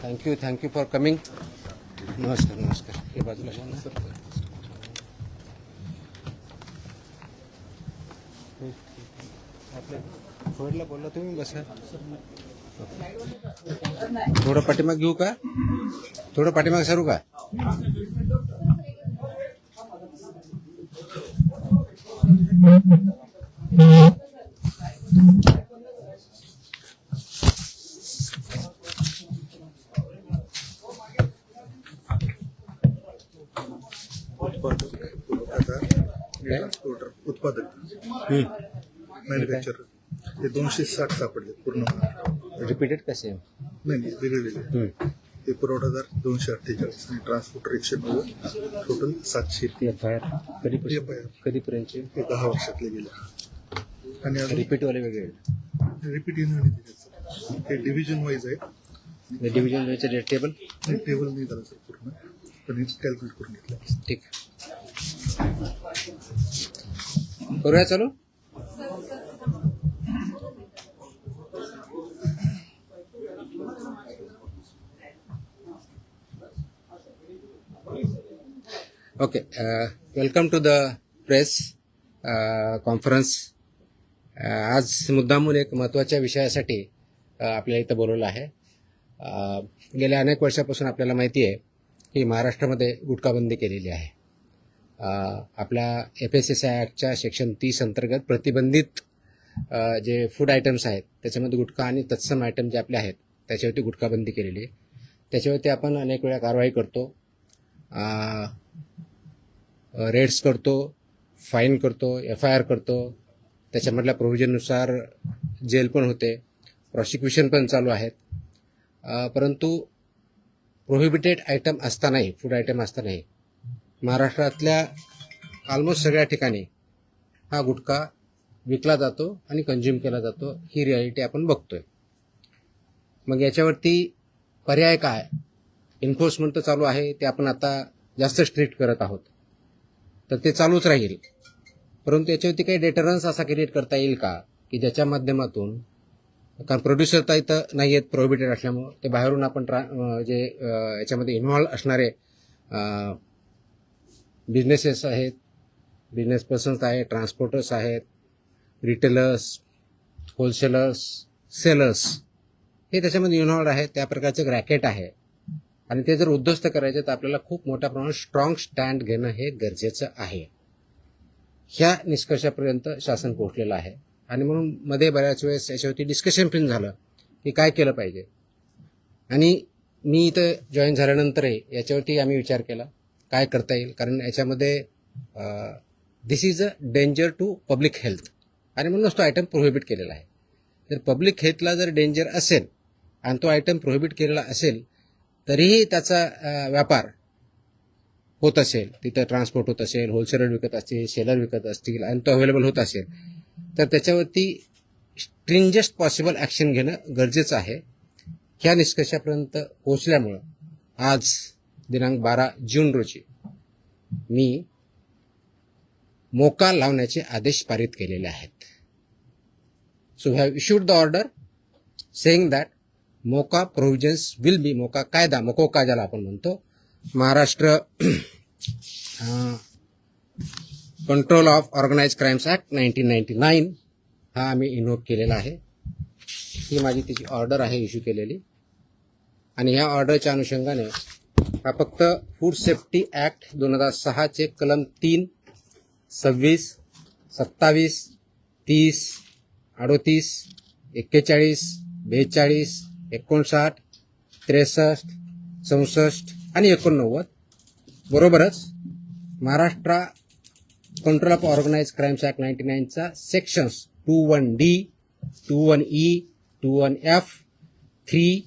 Thank you for coming. नमस्कार. हे बाजूला छान ना. आपल्या फोडला बोलला तुम्ही बसा. थोडं पाठीमाग घेऊ का? थोडं पाठीमाग सरू का? उत्पादक मॅन्युफॅक्चरर हे 260 सापडले पूर्ण. रिपीटेड कसे? नाही वेगळे. हे पुरवठादार 248 आणि ट्रान्सपोर्टर 190, टोटल 700. कधीपर्यंतचे? हे 10 वर्षातले गेले. आणि रिपीटवाले वेगळे? रिपीट येणं हे डिव्हिजन वाईज आहे. डिव्हिजन वाईज रेट टेबल नाही झालं सर पूर्ण, पण हे कॅल्क्युलेट करून घेतलं. ठीक. करूया चालू. Okay. Welcome to the press conference. आज मुद्दामून एक महत्त्वाच्या विषयासाठी आपल्याला इथं बोलवलं आहे. गेल्या अनेक वर्षापासून आपल्याला माहिती आहे की महाराष्ट्रामध्ये गुटखाबंदी केलेली आहे. आपल्या FSSAI ॲक्टच्या सेक्शन 30 अंतर्गत प्रतिबंधित जे फूड आयटम्स आहेत त्याच्यामध्ये गुटखा आणि तत्सम आयटम जे आपले आहेत त्याच्यावरती गुटखाबंदी केलेली आहे. त्याच्यावरती आपण अनेक वेळा कारवाई करतो, रेड्स करतो, फाईन करतो, FIR करतो. त्याच्यामधल्या प्रोव्हिजननुसार जेल पण होते, प्रॉसिक्युशन पण चालू आहेत. परंतु प्रोहिबिटेड आयटम असतानाही, फूड आयटम असतानाही महाराष्ट्रातल्या ऑलमोस्ट सगळ्या ठिकाणी हा गुटखा विकला जातो आणि कंझ्युम केला जातो. ही रियालिटी आपण बघतोय. मग याच्यावरती पर्याय काय? एन्फोर्समेंट तर चालू आहे, ते आपण आता जास्त स्ट्रिक्ट करत आहोत, तर ते चालूच राहील. परंतु याच्यावरती काही डेटरन्स असा क्रिएट करता येईल का की ज्याच्या माध्यमातून, कारण प्रोड्युसर तर इथं नाही आहेत प्रोहिबिटेड असल्यामुळं, ते बाहेरून आपण जे याच्यामध्ये इन्व्हॉल्व असणारे बिझनेसेस आहेत, बिझनेस पर्सन्स आहेत, ट्रान्सपोर्टर्स आहेत, रिटेलर्स, होलसेलर्स, सेलर्स, हे त्याच्यामध्ये इन्व्हॉल्व आहेत. त्या प्रकारचं रॅकेट आहे आणि ते जर उद्ध्वस्त करायचे तर आपल्याला खूप मोठ्या प्रमाणात स्ट्रॉंग स्टँड घेणं हे गरजेचं आहे. ह्या निष्कर्षापर्यंत शासन पोहोचलेलं आहे आणि म्हणून मध्ये बऱ्याच वेळेस याच्यावरती डिस्कशन पण झालं की काय केलं पाहिजे. आणि मी इथं जॉईन झाल्यानंतरही याच्यावरती आम्ही विचार केला काय करता येईल, कारण याच्यामध्ये this is a danger to public health आणि म्हणूनच तो आयटम प्रोहिबिट केलेला आहे. जर पब्लिक हेल्थला जर डेंजर असेल आणि तो आयटम प्रोहिबिट केलेला असेल तरीही त्याचा व्यापार होत असेल, तिथं ट्रान्सपोर्ट होत असेल, होलसेलर विकत असतील, सेलर विकत असतील आणि तो अवेलेबल होत असेल, तर त्याच्यावरती स्ट्रिंजेस्ट पॉसिबल ॲक्शन घेणं गरजेचं आहे. ह्या निष्कर्षापर्यंत पोहोचल्यामुळं आज दिनांक 12 जून रोजी मी मोका लावण्याचे आदेश पारित केलेले आहेत. So we have issued the order saying that MCOCA provisions will be, MCOCA कायदा, मकोका ज्याला आपण म्हणतो, Maharashtra control of organise crimes act 1999 हा आम्ही इन्व्होक केलेला आहे. ही माझी तिची ऑर्डर आहे इश्यू केलेली. आणि ह्या ऑर्डरच्या अनुषंगाने हा फक्त फूड सेफ्टी ॲक्ट 2006 कलम 3, 26, 27, 30, 38, 41, 42, 59, 63, 64 आणि 89 बरोबरच Maharashtra control of organise crimes act 99चा sections 21D, 21E, 21F, 3,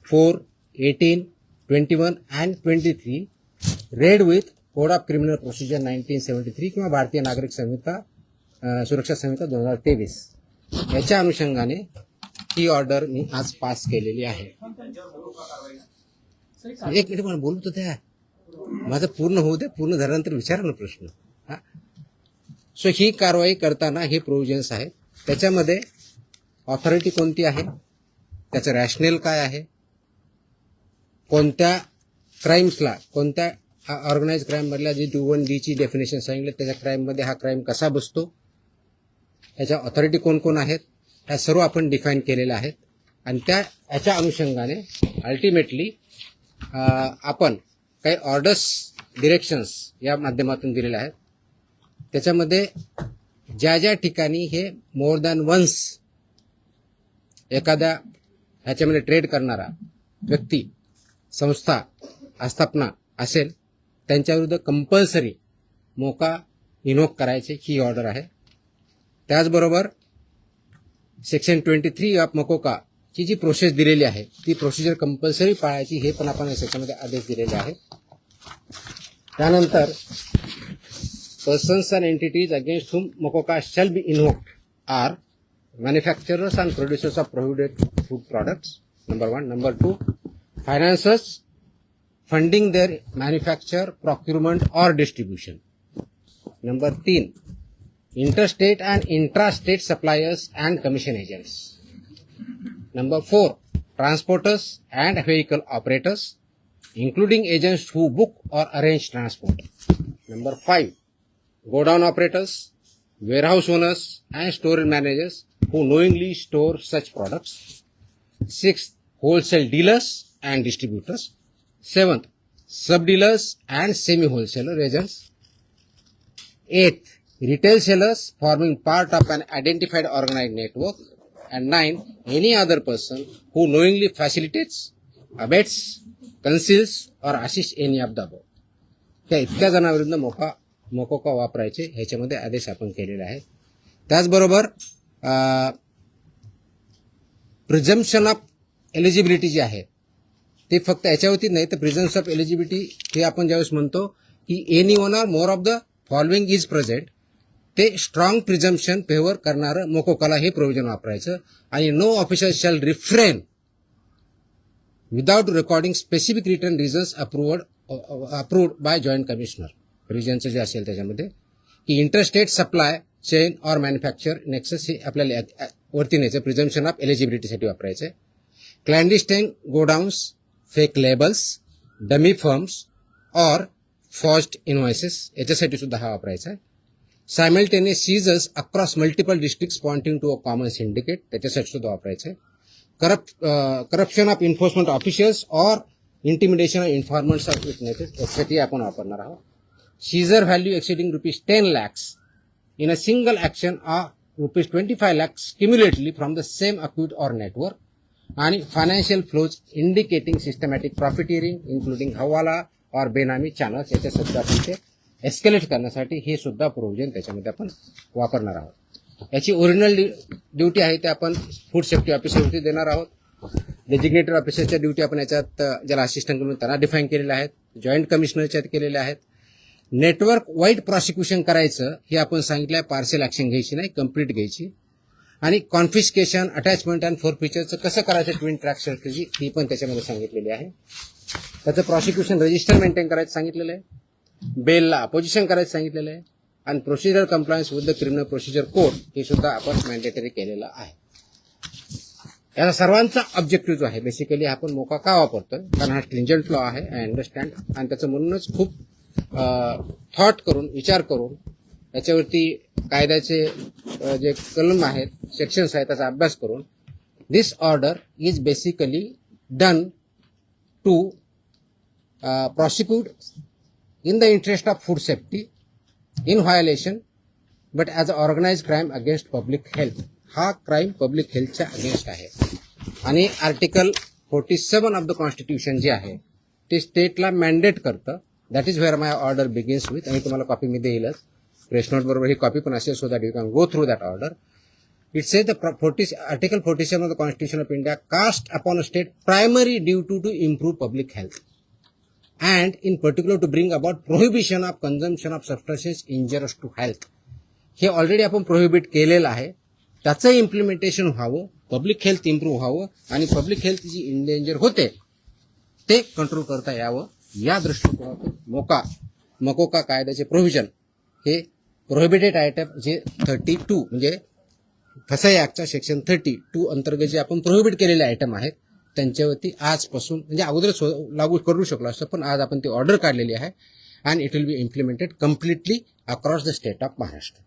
4, 18, 21 and 23 read with code of criminal procedure 1973 किंवा भारतीय नागरिक संहिता सुरक्षा संहिता 2023 याच्या अनुषंगाने ही ऑर्डर मी आज पास केलेली आहे. एक मिनिट मला बोलू तर द्या, माझं पूर्ण होऊ दे. पूर्ण झाल्यानंतर विचारा ना प्रश्न. सो ही कारवाई करताना हे प्रोव्हिजन्स आहेत. त्याच्यामध्ये ऑथॉरिटी कोणती आहे, त्याचं रॅशनेल काय आहे, कोणत्या क्राईम्सला, कोणत्या ऑर्गनाइज क्राईममधल्या जे 2(1)D ची डेफिनेशन सांगितलं त्याच्या क्राईममध्ये हा क्राईम कसा बसतो, याच्या ऑथॉरिटी कोण कोण आहेत, ह्या सर्व आपण डिफाईन केलेल्या आहेत. आणि याच्या अनुषंगाने अल्टिमेटली आपण काही ऑर्डर्स, डिरेक्शन्स या माध्यमातून दिलेल्या आहेत. त्याच्यामध्ये ज्या ज्या ठिकाणी हे मोर दॅन वन्स एखाद्या ह्याच्यामध्ये ट्रेड करणारा व्यक्ती, संस्था, आस्थापना असेल त्यांच्याविरुद्ध कंपल्सरी मोका इन्व्होक करायचे ही ऑर्डर आहे. त्याचबरोबर सेक्शन 23 ऑफ मोकोका ची जी प्रोसेस दिलेली आहे ती प्रोसिजर कंपल्सरी पाळायची हे पण आपण या सेक्शनमध्ये आदेश दिलेले आहेत. त्यानंतर persons and entities against whom MCOCA shall be invoked are manufacturers and producers of prohibited food products, number 1. Number 2, financiers funding their manufacture, procurement or distribution. Number 3, interstate and intrastate suppliers and commission agents. Number 4, transporters and vehicle operators, including agents who book or arrange transport. Number 5, godown operators, warehouse owners and store managers who knowingly store such products. 6th, wholesale dealers and distributors. 7th, sub-dealers and semi-wholesaler agents. 8th, retail sellers forming part of an identified organized network. And 9th, any other person who knowingly facilitates, abets, conceals or assists any of the above. त्या इतक्या जणांविरुद्ध मोकोका वापरायचे ह्याच्यामध्ये आदेश आपण केलेले आहेत. त्याचबरोबर प्रिझम्पशन ऑफ एलिजिबिलिटी जी आहे ते फक्त याच्यावरती नाही तर प्रिझम्पशन ऑफ एलिजिबिलिटी हे आपण ज्यावेळेस म्हणतो की any one or more of the following is present, ते स्ट्रॉंग प्रिझम्पशन फेवर करणारं मोकोकाला हे प्रोव्हिजन वापरायचं. आणि no officer shall refrain without recording specific return reasons approved by joint commissioner. रिजनचं जे असेल त्याच्यामध्ये की इंटरस्टेट सप्लाय चेन और मॅन्युफॅक्चर नेक्सस हे आपल्याला वरती न्यायचं, प्रिझम्पशन ऑफ एलिजिबिलिटीसाठी वापरायचं आहे. Clandestine godowns, fake labels, dummy firms और फॉर्ज्ड इनव्हॉइसेस याच्यासाठी सुद्धा हा वापरायचा आहे. Simultaneous seizures across multiple districts pointing to a common syndicate त्याच्यासाठी सुद्धा वापरायचं आहे. करप्शन ऑफ इन्फोर्समेंट ऑफिशियल्स और intimidation of informants of witnesses यासाठी आपण वापरणार आहोत. Seizure value exceeding ₹10 lakhs in a single action or ₹25 lakhs cumulatively from the same account or network, and financial flows indicating systematic profiteering including hawala or benami channels याच्या सुद्धा तिथे escalate करण्यासाठी हे सुद्धा प्रोव्हिजन त्याच्यामध्ये आपण वापरणार आहोत. याची ओरिजिनल ड्युटी आहे ते आपण फूड सेफ्टी ऑफिसरवरती देणार आहोत. डेजिग्नेटेड ऑफिसरच्या ड्युटी आपण याच्यात ज्याला असिस्टंट म्हणून त्यांना डिफाईन केलेल्या आहेत, जॉईंट कमिशनरच्या केलेल्या आहेत. नेटवर्क वाईड प्रॉसिक्युशन करायचं हे आपण सांगितलं आहे, पार्सल ऍक्शन घ्यायची नाही, कंप्लीट घ्यायची. आणि कॉन्फिस्केशन, अटॅचमेंट अँड फोरफिचरचं कसं करायचं ट्विन ट्रॅक स्ट्रॅटेजी ही पण त्याच्यामध्ये सांगितलेली आहे. त्याचं प्रॉसिक्युशन रजिस्टर मेंटेन करायचं सांगितलेलं आहे, बेलला अपोजिशन करायचं सांगितलेलं आहे, आणि procedure compliance with the criminal procedure code हे सुद्धा आपण मॅन्डेटरी केलेलं आहे. याचा सर्वांचा ऑब्जेक्टिव्ह जो आहे बेसिकली आपण मोका का वापरतोय, कारण हा स्ट्रिंजंट लॉ आहे, आय अंडरस्टँड, आणि त्याचं म्हणूनच खूप थॉट करून, विचार करून याच्यावरती कायद्याचे जे कलम आहेत, सेक्शन्स आहेत त्याचा अभ्यास करून this order is basically done to prosecute in the interest of food safety in violation but as an organized crime against public health. हा क्राईम पब्लिक हेल्थच्या अगेन्स्ट आहे. आणि आर्टिकल 47 ऑफ द कॉन्स्टिट्यूशन जे आहे ते स्टेटला मॅन्डेट करतं. That is where my order begins with. आणि तुम्हाला copy me देईलच, press note बरोबर ही कॉपी पण असेल, so that you can go through that order. It says the Article 47 of the Constitution of India cast upon a state primary duty to improve public health and in particular to bring about prohibition of consumption of substances injurious to health. हे already आपण prohibit केलेलं आहे, त्याचं implementation व्हावं, public health improve व्हावं आणि public health जी endanger होते ते कंट्रोल करता यावं या दृष्टिकोनातून मकोका कायद्याचे प्रोव्हिजन हे प्रोहिबिटेड आयटम जे 32 म्हणजे फसाई ऍक्टच्या सेक्शन 32 अंतर्गत जे आपण प्रोहिबिट केलेले आयटम आहेत त्यांच्यावरती आजपासून म्हणजे अगोदरच लागू करू शकलो असतं, पण आज आपण ती ऑर्डर काढलेली आहे and it will B implemented completely across the state of Maharashtra.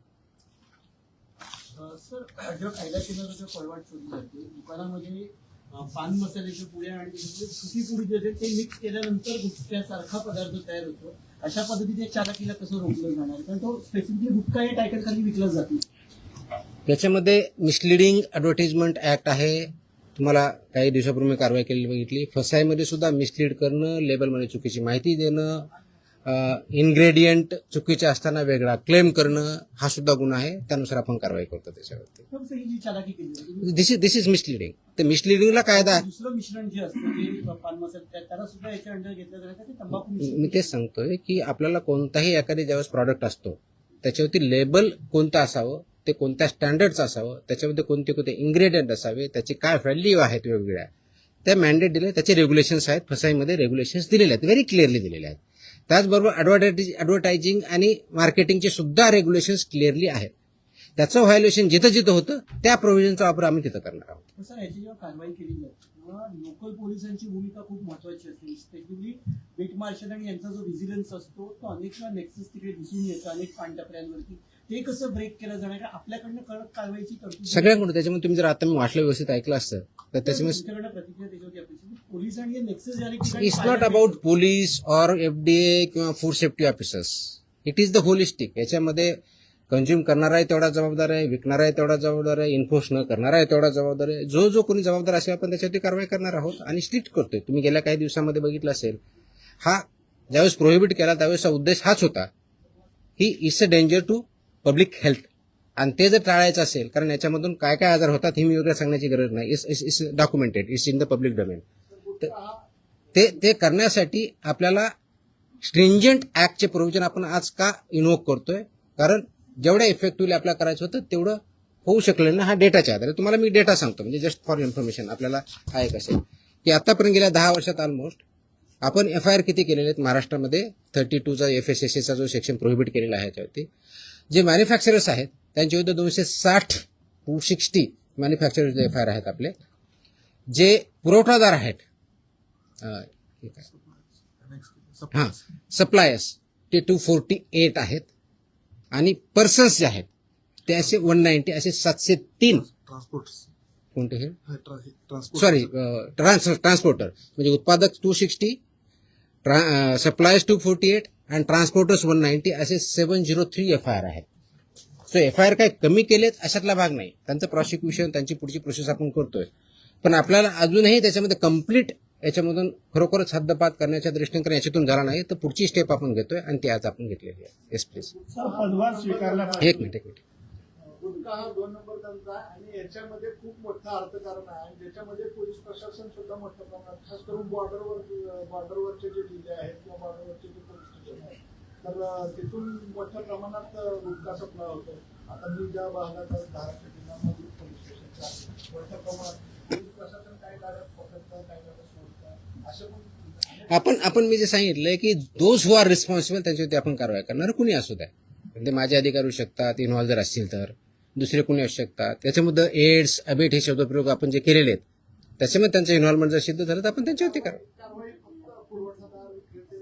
Sir, जो कायदा केंद्राचा फळवाट चोरी जाते दुकानामध्ये पान मसाल्याच्या पुड्या आणि सुकी पुडी जे ते मिक्स केल्यानंतर गुटख्यासारखा पदार्थ तयार होतो. अशा पद्धतीने चालकीला कसं रोखलं जाणार, कारण तो स्पेसिफिकली गुटखा या टायटल खाली विकला जातो. त्याच्यामध्ये मिसलिडिंग ॲडव्हर्टाइजमेंट ऍक्ट आहे. तुम्हाला काही दिवसापूर्वी कारवाई केलेली बघितली. फसाईमध्ये सुद्धा मिसलीड करणं, लेबलमध्ये चुकीची माहिती देणं, इन्ग्रेडियंट चुकीचे असताना वेगळा क्लेम करणं हा सुद्धा गुन्हा आहे. त्यानुसार आपण कारवाई करतो त्याच्यावरती. तर सर, ही जी चालाकी केली जाते, दिस इज मिसलिडिंग. तर मिसलिडिंगला कायदा आहे. दुसरं मिश्रण जे असतं जे पान मसाला त्याला सुद्धा याच्या अंडर घेतलं जातं ते तंबाखू मिश्रण. मी तेच सांगतोय की आपल्याला कोणताही एखादी ज्यावेळेस प्रॉडक्ट असतो त्याच्यावरती लेबल कोणतं असावं, ते कोणत्या स्टँडर्डचं असावं, त्याच्यामध्ये कोणते कोणते इन्ग्रेडियंट असावे, त्याची काय व्हॅल्यू आहेत वेगवेगळ्या, त्या दिले, त्याचे रेग्युलेशन्स आहेत. फसाईमध्ये रेग्युलेशन्स दिलेले आहेत, व्हेरी क्लिअरली दिलेले आहेत. त्याचबरोबर ॲडव्हर्टायझिंग आणि मार्केटिंगचे सुद्धा रेग्युलेशन्स क्लिअरली आहेत. त्याचं व्हायोलेशन जिथं जिथं होतं त्या प्रोव्हिजनचा वापर आम्ही तिथं करणार आहोत. सर, याची जेव्हा कारवाई केली जाते तेव्हा लोकल पोलिसांची भूमिका खूप महत्वाची असते. स्पेशली बीट मार्शल आणि यांचा जो व्हिजिलन्स असतो तो अनेक वेळा नेक्सस तिकडे दिसून येतो अनेक पानटपऱ्यांवरती. ते कसं ब्रेक केलं जाणार, का आपल्याकडनं कडक कारवाईची तरतूद सगळ्यांकडून. त्याच्यामुळे तुम्ही जर आता मी वाचलं व्यवस्थित ऐकलं असतं तर त्याच्यामुळे तुमच्याकडनं प्रतिक्रिया त्याच्यावरती अपेक्षित. पोलीस आणि नेक्सस जे अनेक ठिकाणी it's not about police or FDA किंवा food safety officers. It is the holistic. याच्यामध्ये कंझ्युम करणारा आहे तेवढा जबाबदार आहे, विकणारा आहे तेवढा जबाबदार आहे, इन्फोर्स न करणारा आहे तेवढा जबाबदार आहे. जो कोणी जबाबदार असेल आपण त्याच्यावरती कारवाई करणार आहोत आणि स्ट्रिक्ट करतोय. तुम्ही गेल्या काही दिवसामध्ये बघितलं असेल, हा ज्यावेळेस प्रोहिबिट केला त्यावेळेसचा उद्देश हाच होता की it's a danger to public health. आणि ते जर टाळायचं असेल, कारण याच्यामधून काय काय आजार होतात हे मी वेगळं सांगण्याची गरज नाही. It's documented, it's in the public domain. ते करण्यासाठी आपल्याला स्ट्रिंजंट ऍक्टचे प्रोव्हिजन आपण आज का इन्व्होक करतोय, कारण जेवढ्या इफेक्टिव्हली आपल्याला करायचं होतं तेवढं होऊ शकलं ना. हा डेटाच्या आधारे तुम्हाला मी डेटा सांगतो, म्हणजे जस्ट फॉर इन्फॉर्मेशन आपल्याला हा एक असेल की आतापर्यंत गेल्या 10 वर्षात ऑलमोस्ट आपण FIR किती केलेले आहेत महाराष्ट्रामध्ये. 32चा FSSAचा जो सेक्शन प्रोहिबिट केलेला आहे याच्यावरती. जे मॅन्युफॅक्चरर्स आहेत त्यांच्या विरुद्ध 260 मॅन्युफॅक्चरर्स FIR आहेत आपले. जे पुरवठादार आहेत सप्लायर्स ते 248 आहेत आणि पर्सन्स जे आहेत ते असे 190, असे 703 ट्रान्सपोर्ट कोणते हे ट्रान्सपोर्ट सॉरी ट्रान्सपोर्टर, म्हणजे उत्पादक 260, सप्लायर्स 248 आणि ट्रान्सपोर्टर्स 190, असे 703 FIR आहेत. सो FIR काय कमी केलेत अशातला भाग नाही. त्यांचं प्रॉसिक्युशन, त्यांची पुढची प्रोसेस आपण करतोय. पण आपल्याला अजूनही त्याच्यामध्ये कम्प्लीट याच्यामधून खरोखरच हद्दपात करण्याच्या दृष्टीने, कारण याच्यातून झाला नाही तर पुढची स्टेप आपण घेतोय आणि ती आज आपण घेतलेली आहे. Yes please. पदभार स्वीकारला एक मिनिट. गुटखा हा 2 नंबर धंदा आहे आणि याच्यामध्ये खूप मोठं अर्थकारण आहे आणि ज्याच्यामध्ये पोलीस प्रशासन सुद्धा मोठ्या प्रमाणात, खास करून बॉर्डरवरचे जे जिल्हे आहेत किंवा बॉर्डरवरचे जे पोलीस स्टेशन आहेत तर तिथून मोठ्या प्रमाणात गुटखा सप्लाय होतो. आता मी ज्या भागात धाराशिव जिल्ह्यामध्ये पोलीस स्टेशनच्या मोठ्या प्रमाणात पोलीस प्रशासन काही गाड्या पकडतं, काही गाड्या सोडतं, असे पण आपण मी जे सांगितलंय की दोज हु आर रिस्पॉन्सिबल त्यांच्यावरती आपण कारवाई करणार. कुणी असू द्या, म्हणजे माझे अधिकारी होऊ शकतात, इन्व्हॉल्व जर असतील तर दुसरे कुणी असू शकतात. त्याच्यामध्ये एड्स, अबेट हे शब्दप्रयोग आपण जे केलेले आहेत त्याच्यामध्ये त्यांचं इन्व्हॉल्वमेंट जर सिद्ध झालं तर आपण त्यांच्यावरती कारवाई.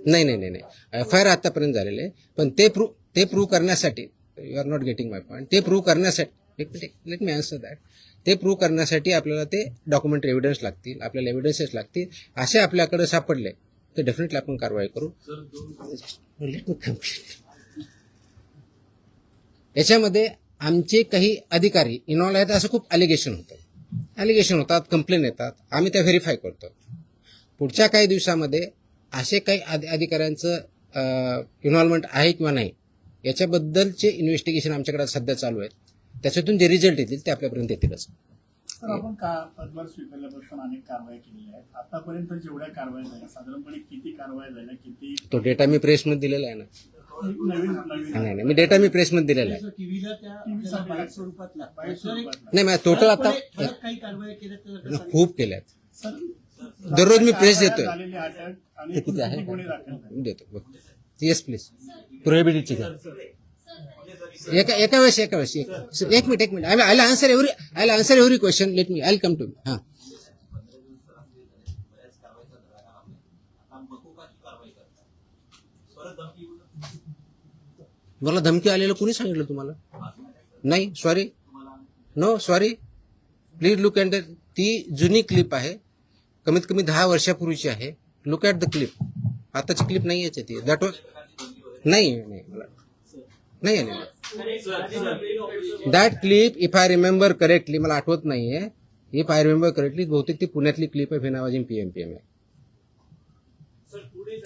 नाही FIR आतापर्यंत झालेले, पण ते प्रूव्ह करण्यासाठी, you are not getting my point. ते प्रूव्ह करण्यासाठी, लेट मी आन्सर दॅट. ते प्रूव्ह करण्यासाठी आपल्याला ते डॉक्युमेंटरी एव्हिडन्स लागतील, आपल्याला एव्हिडन्सेस लागतील. असे आपल्याकडे सापडले तर डेफिनेटली आपण कारवाई करू. Let me complete. याच्यामध्ये आमचे काही अधिकारी इन्व्हॉल्व आहेत असं खूप अलिगेशन होतात, कंप्लेन येतात, आम्ही त्या व्हेरीफाय करतो. पुढच्या काही दिवसामध्ये असे काही अधिकाऱ्यांचं इन्व्हॉल्वमेंट आहे किंवा नाही याच्याबद्दलचे इन्व्हेस्टिगेशन आमच्याकडे सध्या चालू आहेत. त्याच्यातून जे रिझल्ट येतील ते आपल्यापर्यंत येतीलच. सर, आपण पदभार स्वीकारल्यापासून अनेक कारवाई केलेल्या आहेत. आतापर्यंत जेवढ्या कारवाई झाल्या साधारणपणे किती कारवाई झाल्या, किती तो डेटा मी प्रेसमध्ये दिलेला आहे ना. नाही, मी डेटा मी प्रेसमध्ये दिलेला आहे. टीव्हीला त्या बाईट स्वरूपात नाही, माझ्या टोटल आता काही कारवाई केल्या खूप केल्यात. दररोज मी प्रेस देतोय. आणि किती आहे गुन्हे दाखल झाले. देतो. Yes please. प्रोहिबिटेडची एका वेळेस एक मिनिट. I answer every question. Let me I come to. हां, मला धमकी आलेलं कुणी सांगितलं तुम्हाला? नाही, sorry, no sorry, please look at ती जुनी क्लिप आहे, कमीत कमी 10 वर्षापूर्वीची आहे. Look at the clip. आताची क्लिप नाही याची ती. दॅट वॉज नाही मला नाही आलेलं. That clip if I remember correctly, मला आठवत नाहीये, इफ आय रिमेंबर करेक्टली बहुतेक ती पुण्यातली क्लिप आहे, फेनावाजीन पीएमपीएम आहे.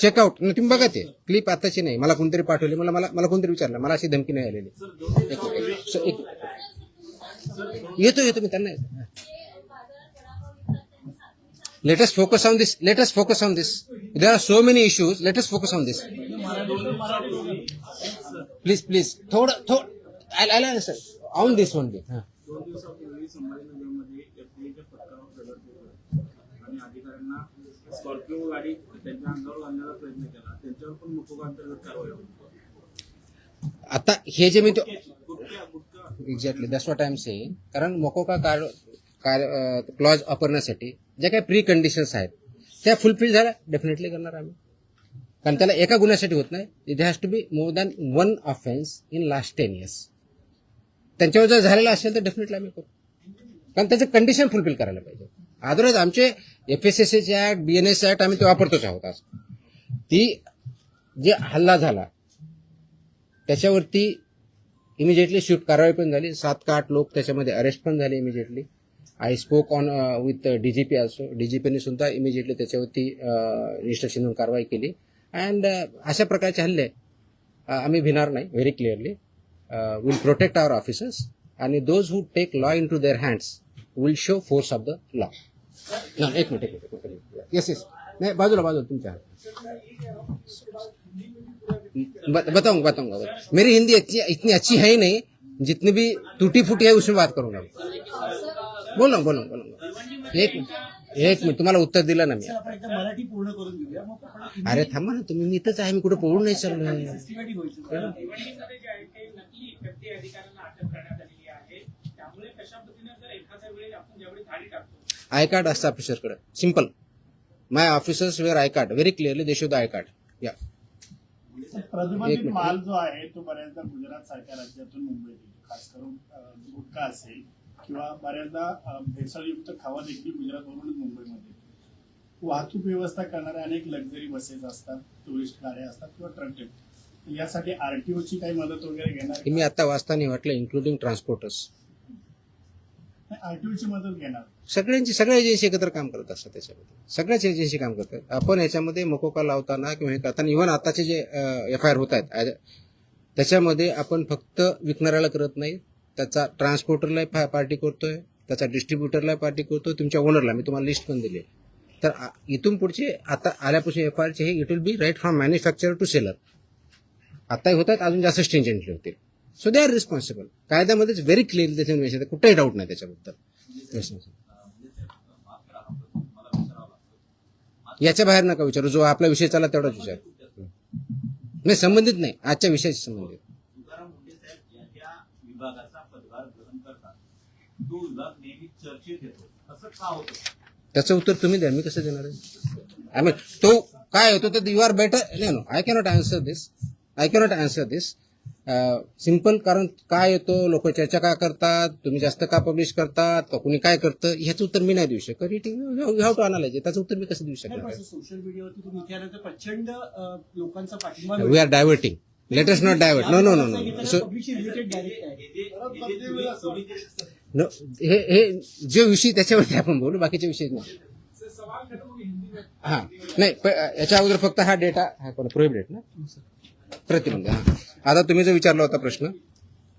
चेकआउट तुम्ही बघा, ते क्लिप आताची नाही, मला कोणतरी पाठवली, मला कोणतरी विचारलं, मला अशी धमकी नाही आलेली. येतो मी त्यांना येतो. Let us focus on this. There are so many issues. Let us focus on this. Please. थोडं. I'll answer on this one. 2 दिवसापूर्वी संभाजीनगरमध्ये एफडीएच्या पथकावर प्रगट केलं आणि अधिकाऱ्यांना स्कॉर्पिओ गाडी त्यांच्या अंगावर घालण्याचा प्रयत्न केला. त्यांच्यावर पण मोकोका अंतर्गत कारवाई होती. आता हे जे मी exactly that's what I am saying. कारण मोकोका क्लॉज वापरण्यासाठी ज्या काही प्री कंडिशन्स आहेत त्या फुलफिल झाल्या डेफिनेटली करणार आम्ही. कारण त्याला एका गुन्ह्यासाठी होत नाही. It has to be more than 1 offence in last 10 years. त्यांच्यावर जर झालेला असेल तर डेफिनेटली आम्ही करू. कारण त्याचं कंडिशन फुलफिल करायला पाहिजे. अदरवाईज आमचे FSSAचे ऍक्ट, BNS ऍक्ट आम्ही ते वापरतोच आहोत. आज ती जे हल्ला झाला त्याच्यावरती इमिजिएटली शिफ्ट कारवाई पण झाली. 7 का 8 लोक त्याच्यामध्ये अरेस्ट पण झाले immediately. I spoke on with DGP also. DGPने सुद्धा इमिजिएटली त्याच्यावरती रजिस्ट्रेशन म्हणून कारवाई केली. अँड अशा प्रकारचे हल्ले आम्ही भिणार नाही. Very clearly will protect our officers आणि those who take law into their hands will show force of the law. एक मिनिट. येस नाही, बाजूला तुमच्या बताऊंगा. मेरी हिंदी इतनी अच्छी है ही नहीं, जितनी भी टूटी फूटी है उसमें बात करूंगा. बोलूंगा. एक मिनिट तुम्हाला उत्तर दिलं ना मी. आपण एकदा मराठी पूर्ण करून घेऊया, मग आपण अरे थांबा ना तुम्ही, मी इथंच आहे, मी कुठे पळून नाही चाललोय. सिस्टमॅटिक होईल. भिवंडीमध्ये जे आहे ते नकली व्यक्ती अधिकाऱ्यांना अटक करण्यात आलेली आहे. त्यामुळे कशा पद्धतीने जर एखाद्या वेळेस आपण ज्यावेळी धाडी टाकतो, आय कार्ड असतं ऑफिसरकडे. Simple. My officers wear I card. Very clearly they show the I card. या प्रतिबंधित माल जो आहे तो बऱ्याचदा गुजरात सारख्या राज्यातून मुंबईत येतो. खास करून गुटखा असेल किंवा बऱ्याचदा भेसळयुक्त खावा देखील गुजरातवरूनच मुंबईमध्ये येतो. वाहतूक व्यवस्था करणाऱ्या अनेक लक्झरी बसेस असतात, टुरिस्ट गाड्या असतात किंवा ट्रक. यासाठी RTOची काही मदत वगैरे घेणार? मी आता वाचताना वाटलं इन्क्लुडिंग ट्रान्सपोर्टर्स. RTOची मदत घेणार? सगळ्या एजन्सी एकत्र काम करत असतात. त्याच्यामध्ये सगळ्याच एजन्सी काम करतात. आपण याच्यामध्ये मकोका लावताना किंवा हे करताना इव्हन आताचे जे FIR होत आहेत त्याच्यामध्ये आपण फक्त विकणाऱ्याला करत नाही, त्याचा ट्रान्सपोर्टरला पार्टी करतोय, त्याचा डिस्ट्रीब्युटरला पार्टी करतोय, तुमच्या ओनरला. मी तुम्हाला लिस्ट पण दिली. तर इथून पुढचे आता आल्यापासून FIRचे हे it will be right from manufacturer to seller. आताही होतात, अजून जास्त स्ट्रिंजंटली होतील. So they are responsible. कायद्यामध्येच व्हेरी क्लिअरली त्याच्या मेन्शन आहे, कुठेही डाऊट नाही त्याच्याबद्दल. याच्या बाहेर नका विचारू, जो आपला विषय चालला तेवढाच विचार. नाही, संबंधित नाही, आजच्या विषयाशी संबंधित. तुकाराम मुंडे साहेब ज्या विभागाचा पदभार ग्रहण करतात तो विभाग नेहमी चर्चेत येतो, असं का होतं? त्याचं उत्तर तुम्ही द्या, मी कसं देणार आहे? आय मीन तो काय होतो तर you are better. No, I cannot answer this. Simple. कारण काय येतो, लोक चर्चा का करतात, तुम्ही जास्त का पब्लिश करतात, का कुणी काय करतं, ह्याचं उत्तर मी नाही देऊ शकत. You have to analyse. त्याचं उत्तर मी कसं देऊ शकणार? सोशल मीडियावरती तुम्ही विचारायचं प्रचंड लोकांचा पाठिंबा. We are diverting. Let us not divert. No. So हे जे विषय त्याच्यावरती आपण बोलू, बाकीचे विषय नाही. हा नाही, याच्या अगोदर फक्त हा डेटा प्रोहिबिटेड ना, प्रतिबंध. आता तुम्ही जो विचारला होता प्रश्न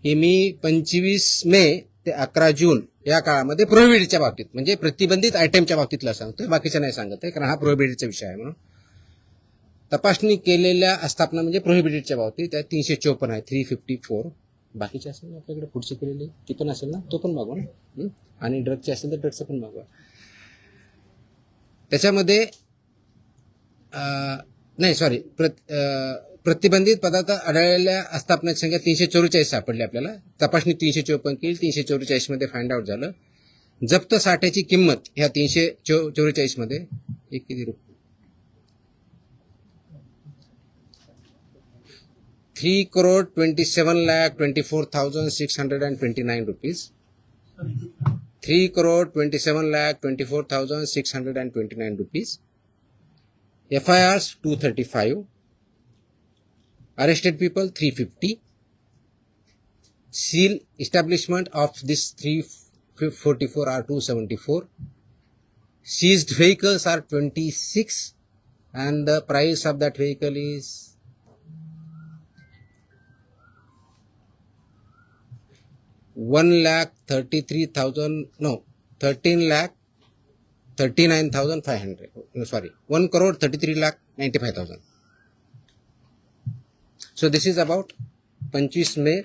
की मी 25 मे ते 11 जून या काळामध्ये प्रोहिबिटेडच्या बाबतीत म्हणजे प्रतिबंधित आयटमच्या बाबतीतला सांगतोय, बाकीच्या नाही सांगत आहे, कारण हा प्रोहिबिटेडचा विषय आहे. म्हणून तपासणी केलेल्या आस्थापना म्हणजे प्रोहिबिटेडच्या बाबतीत त्या 354 आहे, 354. बाकीचे असेल ना आपल्याकडे पुढचे केलेले ती पण असेल ना, तो पण मागवा ना. आणि ड्रगचे असेल तर ड्रगचं पण मागवा. त्याच्यामध्ये नाही सॉरी, प्रतिबंधित पदार्थ आढळलेल्या आस्थापनाची संख्या 344 सापडली आपल्याला. तपासणी 354 केली, 344 मध्ये फाइंड आउट झालं. जप्त साठ्याची किंमत ह्या 344 मध्ये किती रुपये, 3,27,24,629 rupees. 3,27,24,629 rupees. FIRs 235. Arrested people 350. Seal establishment of this 344 are 274. Seized vehicles are 26, and the price of that vehicle is 1,33,000. No, 13,39,500. No, sorry, 1,33,95,000. So this is about 25 मे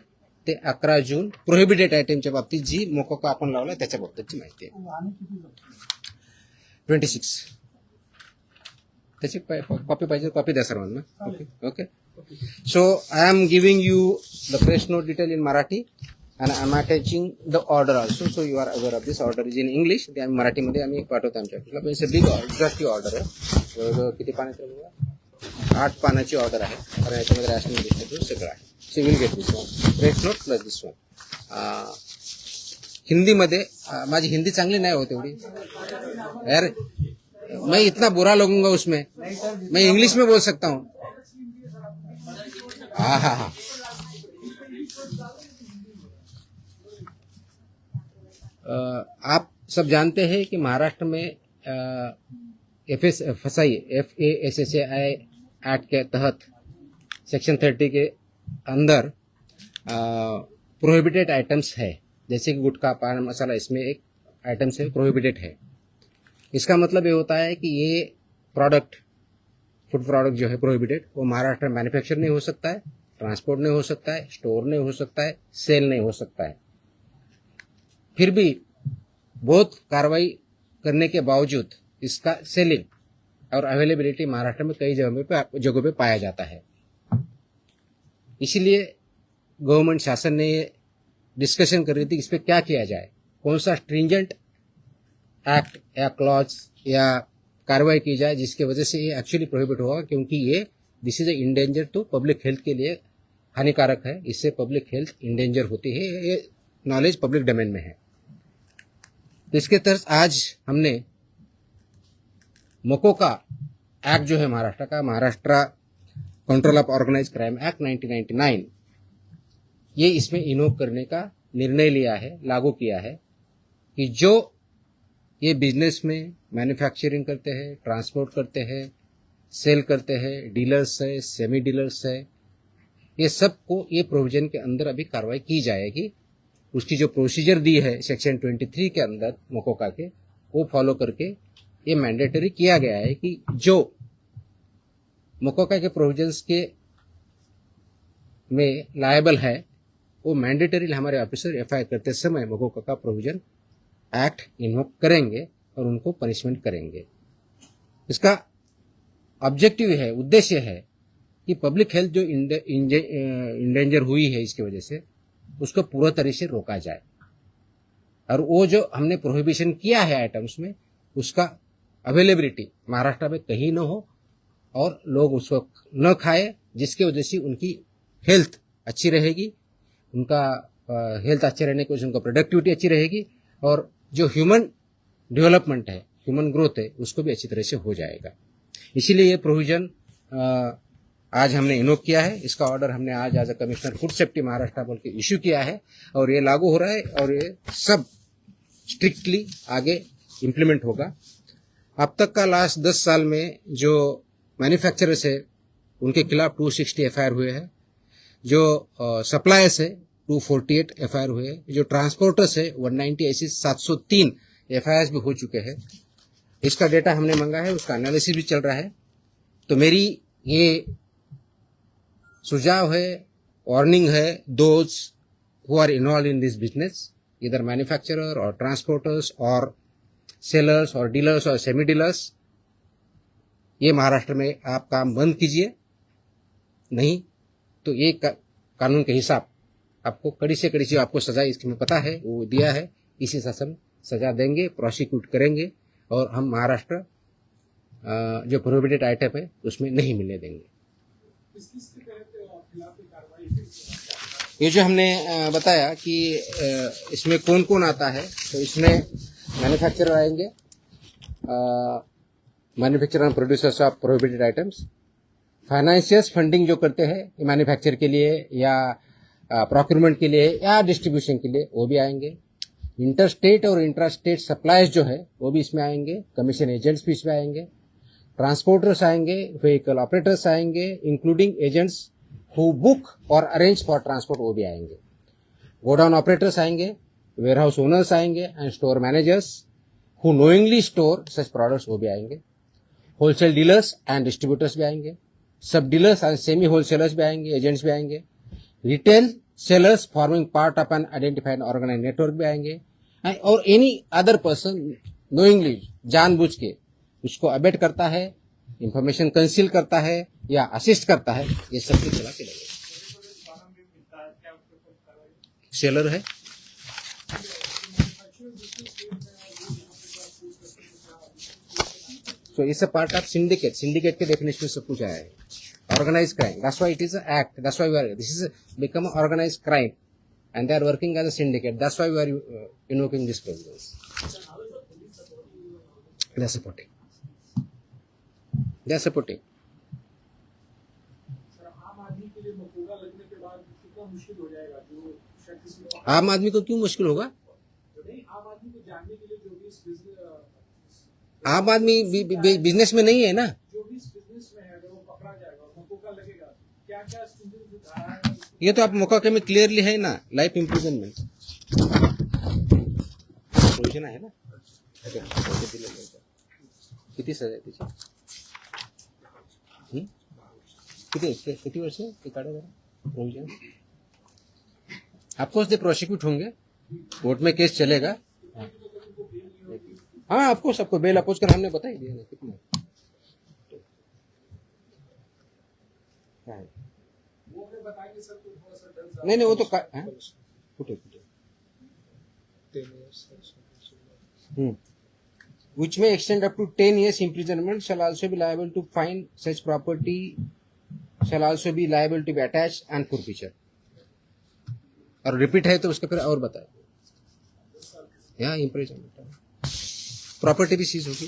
ते 11 जून प्रोहिबिटेड आयटमच्या बाबतीत जी मोकोका आपण लावला त्याच्या बाबतीतची माहिती आहे. आणि किती जप्त? 26. त्याची कॉपी पाहिजे कॉपी द्या सर्वांना. Okay okay. So I am giving you the press note detail in Marathi and I'm attaching the order also, so you are aware of this. Order is in English. ते आम्ही मराठीमध्ये आम्ही पाठवतो आमच्या ऑफिसला. It's a big exhaustive order आहे. जवळजवळ किती पानाची आहे? 8 पानाची ऑर्डर आहे. कारण याच्यामध्ये रॅशनिंग डिस्ट्रीब्यूट सगळं आहे. So will get this one press note plus this one. हिंदीमध्ये माझी हिंदी चांगली नाही होत एवढी यार. मैं इतना बुरा लगूंगा उसमें. मैं इंग्लिश में बोल सकता हूँ. हाँ हाँ हाँ. आप सब जानते हैं कि महाराष्ट्र में FSI एक्ट के तहत सेक्शन 30 के अंदर प्रोहिबिटेड आइटम्स है, जैसे कि गुटखा, पान मसाला, इसमें एक आइटम से प्रोहिबिटेड है. इसका मतलब ये होता है कि ये प्रोडक्ट, फूड प्रोडक्ट जो है प्रोहिबिटेड, वो महाराष्ट्र में मैन्युफैक्चर नहीं हो सकता है, ट्रांसपोर्ट नहीं हो सकता है, स्टोर नहीं हो सकता है, सेल नहीं हो सकता है. फिर भी बहुत कार्रवाई करने के बावजूद इसका सेलिंग और अवेलेबिलिटी महाराष्ट्र में कई जगहों पे पाया जाता है. इसलिए गवर्नमेंट शासन ने ये डिस्कशन कर रही थी कि इस पर क्या किया जाए, कौन सा स्ट्रिंजेंट एक्ट या क्लॉज या कार्रवाई की जाए जिसकी वजह से ये एक्चुअली प्रोहिबिट होगा, क्योंकि ये this is a endanger to public health के लिए हानिकारक है. इससे पब्लिक हेल्थ इंडेंजर होती है. ये नॉलेज पब्लिक डोमेन में है. तो इसके तहत आज हमने मोकोका एक्ट जो है महाराष्ट्र का, Maharashtra control of organise crime act 1999, ये इसमें इन्वोक करने का निर्णय लिया है, लागू किया है कि जो ये बिजनेस में मैन्युफैक्चरिंग करते हैं, ट्रांसपोर्ट करते हैं, सेल करते हैं, डीलर्स है, सेमी डीलर्स है, ये सबको ये प्रोविजन के अंदर अभी कार्रवाई की जाएगी. उसकी जो प्रोसीजर दी है सेक्शन 23 के अंदर मोकोका के, वो फॉलो करके ये मैंडेटरी किया गया है कि जो मोकोका के प्रोविजंस के में लायबल है वो मैंडेटरी हमारे ऑफिसर एफआईआर करते समय मोकोका का प्रोविजन एक्ट इन्वोक करेंगे और उनको पनिशमेंट करेंगे. इसका ऑब्जेक्टिव है, उद्देश्य है कि पब्लिक हेल्थ जो इंडेंजर हुई है इसकी वजह से उसको पूरा तरीके से रोका जाए, और वो जो हमने प्रोहिबिशन किया है आइटम्स में उसका अवेलेबिलिटी महाराष्ट्र में कहीं न हो और लोग उसको न खाए, जिसकी वजह से उनकी हेल्थ अच्छी रहेगी, उनका हेल्थ अच्छे रहने की वजह से उनका प्रोडक्टिविटी अच्छी रहेगी, और जो ह्यूमन डेवलपमेंट है, ह्यूमन ग्रोथ है, उसको भी अच्छी तरह से हो जाएगा. इसीलिए ये प्रोविजन आज हमने इन्वोक किया है. इसका ऑर्डर हमने आज as a commissioner food safety Maharashtra बोल के इश्यू किया है, और ये लागू हो रहा है और ये सब स्ट्रिक्टली आगे इम्प्लीमेंट होगा. अब तक का लास्ट 10 साल में जो मैन्युफैक्चरर्स है उनके खिलाफ 260 एफआईआर हुए हैं, जो सप्लायर्स है 248 एफआईआर हुए हैं, जो ट्रांसपोर्टर्स है 190, ऐसी 703 एफआईआर भी हो चुके हैं. इसका डेटा हमने मांगा है, उसका एनालिसिस भी चल रहा है. तो मेरी ये सुझाव है, वार्निंग है, those who are involve in this business, इधर मैन्युफैक्चरर और ट्रांसपोर्टर्स और सेलर्स और डीलर्स और सेमी डीलर्स, ये महाराष्ट्र में आप काम बंद कीजिए, नहीं तो ये कानून के हिसाब आपको कड़ी से कड़ी आपको सजा इसमें पता है वो दिया है, इसी शासन सजा देंगे, प्रोसिक्यूट करेंगे, और हम महाराष्ट्र जो प्रोहिबिटेड आइटम है उसमें नहीं मिलने देंगे. किस के तहत खिलाफ ये कार्रवाई हुई? ये जो हमने बताया कि इसमें कौन कौन आता है, तो इसमें मैन्युफैक्चरर आएंगे, manufacturer end producers of prohibited items, financiers funding जो करते हैं मैन्युफैक्चर के लिए या प्रोक्यूरमेंट के लिए या डिस्ट्रीब्यूशन के लिए, वो भी आएंगे। इंटर स्टेट और इंट्रा स्टेट सप्लाईज जो है वो भी इसमें आएंगे, कमीशन एजेंट्स भी इसमें आएंगे, ट्रांसपोर्टर्स आएंगे, व्हीकल ऑपरेटर्स आएंगे, इंक्लूडिंग एजेंट्स हु बुक और अरेंज फॉर ट्रांसपोर्ट, वो भी आएंगे। गोडाउन ऑपरेटर्स आएंगे, वेयरहाउस ओनर्स आएंगे and store managers who knowingly store such products, वो भी आएंगे। होलसेल डीलर्स एंड डिस्ट्रीब्यूटर्स भी आएंगे, sub dealers and semi wholesalers भी आएंगे, एजेंट्स भी आएंगे, retail sellers forming part of an identified organise network भी आएंगे, और एनी अदर पर्सन नोइंगली, जानबूझ के उसको अबेट करता है, इंफॉर्मेशन कंसील करता है या असिस्ट करता है, ये सब के खिलाफ लगेगा। सेलर है, so it's a part of syndicate K definition में सब कुछ आया है। Organized crime, that's why it is an act, that's why this is become an organized crime and they are working as a syndicate, that's why we are invoking this provisions. They are supporting. आम आदमी के लिए मकोगा लगने के बाद कितना मुश्किल हो जाएगा जो शख्स इसमें आम आदमी को क्यों मुश्किल होगा? नहीं, आम आदमी को जानने के लिए जो भी इस आम आदमी बिजनेस में नहीं है ना, जो भी इस बिजनेस में है अगर वो पकड़ा जाएगा और मकोगा लगेगा, क्या क्या स्टूडेंट जो धारा है ये तो आप मौका में क्लियरली है ना, लाइफ इम्प्रिजनमेंट प्रोविजन आहे ना। किती सजा आहे त्याची? किती वर्ष ते काढा जरा प्रोविजन। ऑफकोर्स दे प्रोसिक्यूट होंगे, कोर्ट में केस चलेगा। हाँ ऑफकोर्स सबको बेल अपोज कर हमने बता ही दिया ना कितना है। वो अगर बताएंगे सर तो थोड़ा सा डर नहीं वो तो फुटे which may extend up to 10 years imprisonment, shall also be liable to fine, such property shall also be liable to be attached and forfeiture। और रिपीट है तो उसका फिर और बताए, यहाँ इम्प्रिजनमेंट प्रॉपर्टी भी सीज होगी।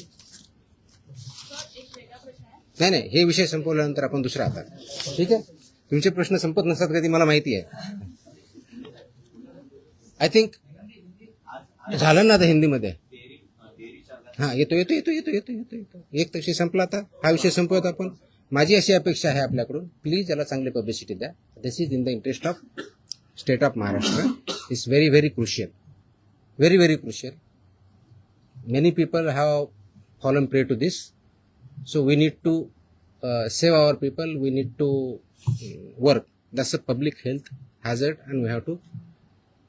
नाही हे विषय संपवल्यानंतर आपण दुसरा आता, ठीक आहे? तुमचे प्रश्न संपत नसतात कधी, मला माहिती आहे। आय थिंक झालं ना आता हिंदीमध्ये। हाँ येतो एक विषय संपला, आता हा विषय संपवत आपण। माझी अशी अपेक्षा आहे आपल्याकडून, प्लीज याला चांगली पब्लिसिटी द्या। This is in the interest of state of Maharashtra, is very very crucial, very very crucial. Many people have fallen prey to this, so we need to save our people, we need to work, that's a public health hazard and we have to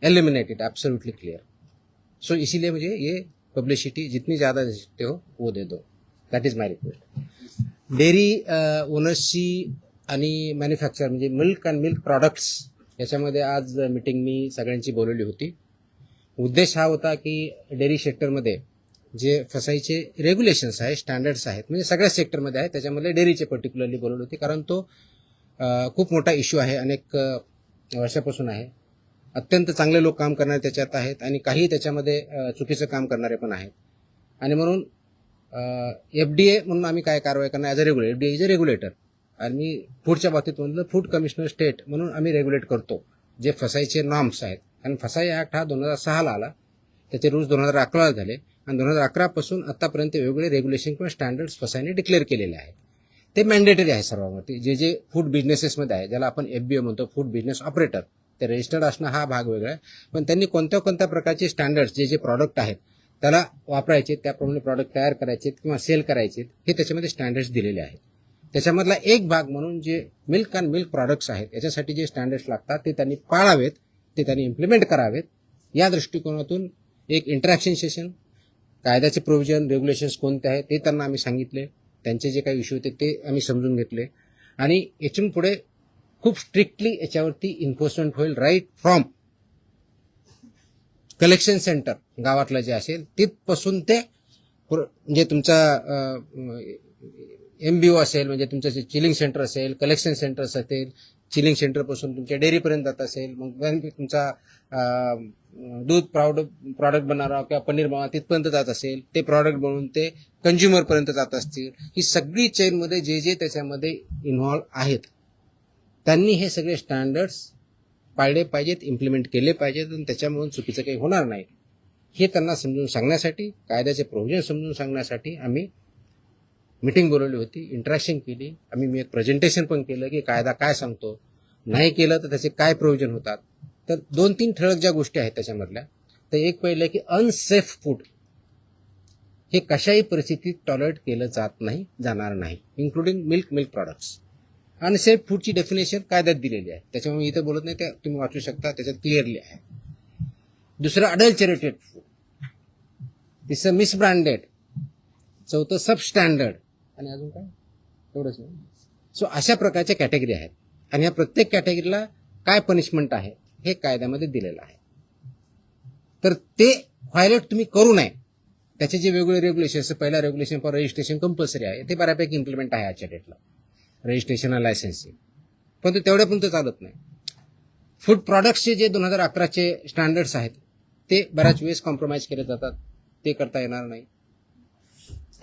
eliminate it, absolutely clear। so इसीलिए मुझे ये publicity जितनी ज़्यादा दे सकते हो वो दे दो, that is my request। Dairy ओनर्सची आणि मॅन्युफॅक्चर म्हणजे मिल्क अँड मिल्क प्रॉडक्ट्स याच्यामध्ये आज मीटिंग मी सगळ्यांची बोलवली होती। उद्देश हा होता की डेअरी सेक्टरमध्ये जे फसाईचे रेग्युलेशन्स आहेत, स्टँडर्ड्स आहेत, म्हणजे सगळ्या सेक्टरमध्ये आहेत, त्याच्यामध्ये डेअरीचे पर्टिक्युलरली बोलवली होती, कारण तो खूप मोठा इश्यू आहे, अनेक वर्षापासून आहे। अत्यंत चांगले लोक काम करणारे त्याच्यात आहेत आणि काही त्याच्यामध्ये चुकीचं काम करणारे पण आहेत। आणि म्हणून FDA म्हणून आम्ही काय कारवाई करणार as a regulator, FDA is a regulator, आणि फूडच्या बाबतीत म्हणलं फूड कमिशनर स्टेट म्हणून आम्ही रेग्युलेट करतो जे फसाईचे नॉर्म्स आहेत। कारण फसाई ॲक्ट हा 2006ला आला, त्याचे रूल्स 2011ला झाले आणि 2011 पासून आतापर्यंत वेगवेगळे रेग्युलेशन किंवा स्टँडर्ड्स फसाईने डिक्लेअर केलेले आहेत। ते मॅन्डेटरी आहे सर्वांवरती, जे फूड बिझनेसेसमध्ये आहे, ज्याला आपण FBO म्हणतो, फूड बिझनेस ऑपरेटर, ते रजिस्टर्ड असणं हा भाग वेगळा आहे। पण त्यांनी कोणत्या कोणत्या प्रकारचे स्टँडर्ड्स जे प्रॉडक्ट आहेत त्याला वापरायचे, त्याप्रमाणे प्रॉडक्ट तयार करायचे किंवा सेल करायचे, हे त्याच्यामध्ये स्टँडर्ड्स दिलेले आहेत। त्याच्यामधला एक भाग म्हणून जे मिल्क अँड मिल्क प्रॉडक्ट्स आहेत याच्यासाठी जे स्टँडर्ड्स लागतात ते त्यांनी पाळावेत, ते त्यांनी इम्प्लिमेंट करावेत। या दृष्टिकोनातून एक इंटरॅक्शन सेशन, कायद्याचे प्रोव्हिजन, रेग्युलेशन्स कोणते आहेत ते त्यांना आम्ही सांगितले, त्यांचे जे काही इश्यू होते ते आम्ही समजून घेतले आणि यातून पुढे खूप स्ट्रिक्टली याच्यावरती इन्फोर्समेंट होईल, राईट फ्रॉम कलेक्शन सेंटर गावातलं जे असेल तिथपासून ते म्हणजे तुमचा MBO असेल म्हणजे तुमचं जे चिलिंग सेंटर असेल, कलेक्शन सेंटर्स असतील, चिलिंग सेंटरपासून तुमच्या डेअरीपर्यंत जात असेल, मग तुमचा दूध प्रॉडक्ट बनवणारा किंवा पनीर बनवणारा तिथपर्यंत जात असेल, ते प्रॉडक्ट बनवून ते कंझ्युमरपर्यंत जात असतील, ही सगळी चेनमध्ये जे त्याच्यामध्ये इन्व्हॉल्व आहेत त्यांनी हे सगळे स्टँडर्ड्स पाळले पाहिजेत, इम्प्लिमेंट केले पाहिजेत आणि त्याच्यामुळे चुकीचं काही होणार नाही हे त्यांना समजून सांगण्यासाठी, कायद्याचे प्रोव्हिजन समजून सांगण्यासाठी आम्ही मीटिंग बोलवली होती, इंटरॅक्शन केली. मी एक प्रेझेंटेशन पण केलं की कायदा काय सांगतो, नाही केलं तर त्याचे काय प्रोव्हिजन होतात. तर 2-3 ठळक ज्या गोष्टी आहेत त्याच्यामधल्या, तर एक पहिलं की अनसेफ फूड हे कशाही परिस्थितीत टॉलरेट केलं जाणार नाही, इन्क्लुडिंग मिल्क प्रॉडक्ट्स. अनसेफ फूडची डेफिनेशन कायद्यात दिलेली आहे, त्याच्यामुळे मी इथं बोलत नाही, ते तुम्ही वाचू शकता, त्याच्यात क्लिअरली आहे. दुसरं अडल्चरेटेड फूड, तिसरं मिसब्रँडेड, चौथं सबस्टँडर्ड आणि अजून काय एवढंच नाही. सो अशा प्रकारच्या कॅटेगरी आहेत आणि या प्रत्येक कॅटेगरीला काय पनिशमेंट आहे हे कायद्यामध्ये दिलेलं आहे. तर ते व्हायलेट तुम्ही करू नये, त्याचे जे वेगवेगळे रेग्युलेशन्स, पहिला रेग्युलेशन फॉर रजिस्ट्रेशन कंपल्सरी आहे, ते बऱ्यापैकी इम्प्लिमेंट आहे आजच्या डेटला, रजिस्ट्रेशन आणि लायसन्सिंग, पण ते तेवढ्यापर्यंत चालत नाही. फूड प्रॉडक्ट्सचे जे 2011चे स्टँडर्ड्स आहेत ते बऱ्याच वेळेस कॉम्प्रोमाइज केले जातात, ते करता येणार नाही.